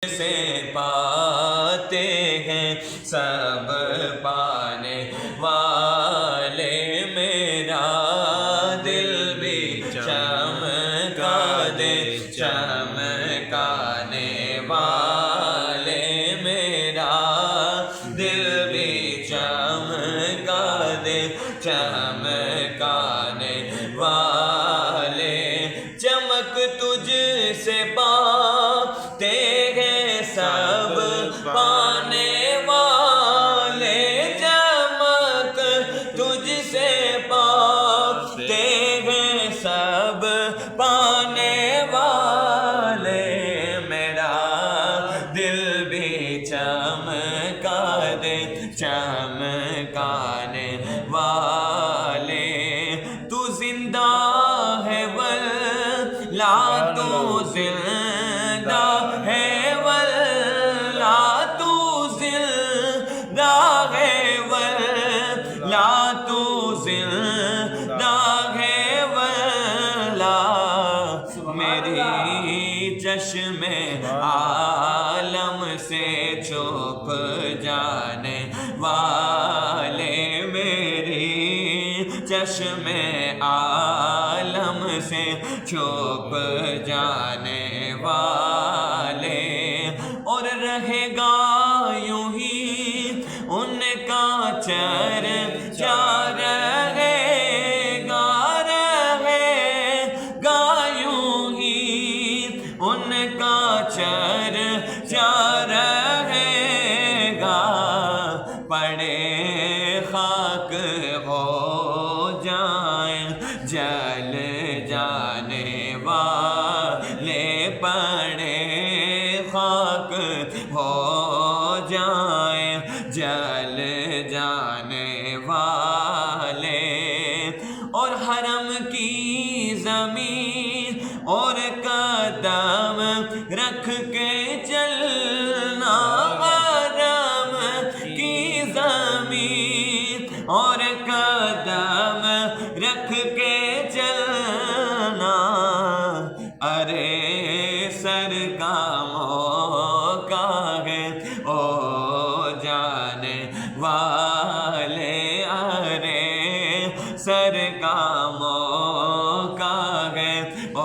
سے پاتے ہیں سب پانے والے، میرا دل بھی چمکا دے چمکانے والے، میرا دل بھی چمکا دے چمکانے والے، چمک تجھ سے پاتے ہیں سب پانے والے، چمک تجھ سے پاتے ہیں سب پانے والے، میرا دل بھی چمکا دے چمکانے والے، تو زندہ ہے واللہ تو زندہ ہے واللہ تو زندہ ہے واللہ تو زندہ ہے واللہ، میری چشم عالم سے چھپ جانے والے، میری چشم عالم سے چھپ جانے والے، اور رہے گا یوں ہی ان کا چرچا، رہے گا یوں ہی ان کا چرچا رہے گا، پڑے خاک ہو جائیں جل جانے والے، پڑے خاک ہو جائیں جل جانے والے، اور حرم کی زمین اور قدم رکھ کے چلنا، حرم کی زمین اور قدم رکھ کے چلنا، ارے سر کا موقع ہے او جانے والے، ارے سر کا موقع ہے او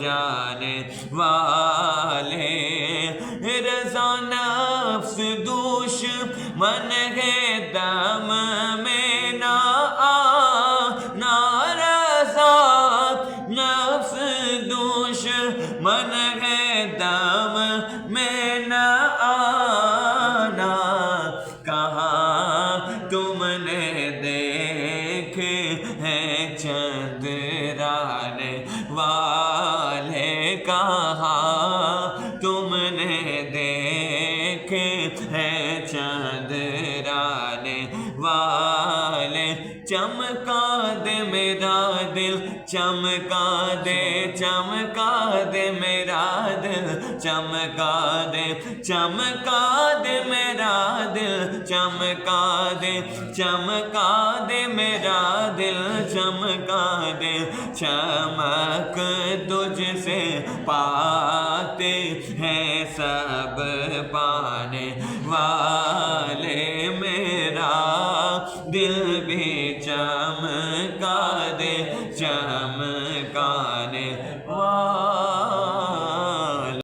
جانے والے، رضا نفس دشمن ہے دم میں نہ آنا، رضا نفس دشمن ہے دم میں نہ آنا، کہاں تم نے دیکھے ہیں چندرانے والے، کہاں تم نے دیکھے ہیں چندرانے والے، چمکا دے میرا دل چمکا دے چمکا دے میرا دل چمکا دے چمکا دے میرا دل چمکا دے چمکا دے میرا دل چمکا دے، چمک تجھ سے پاتے ہیں سب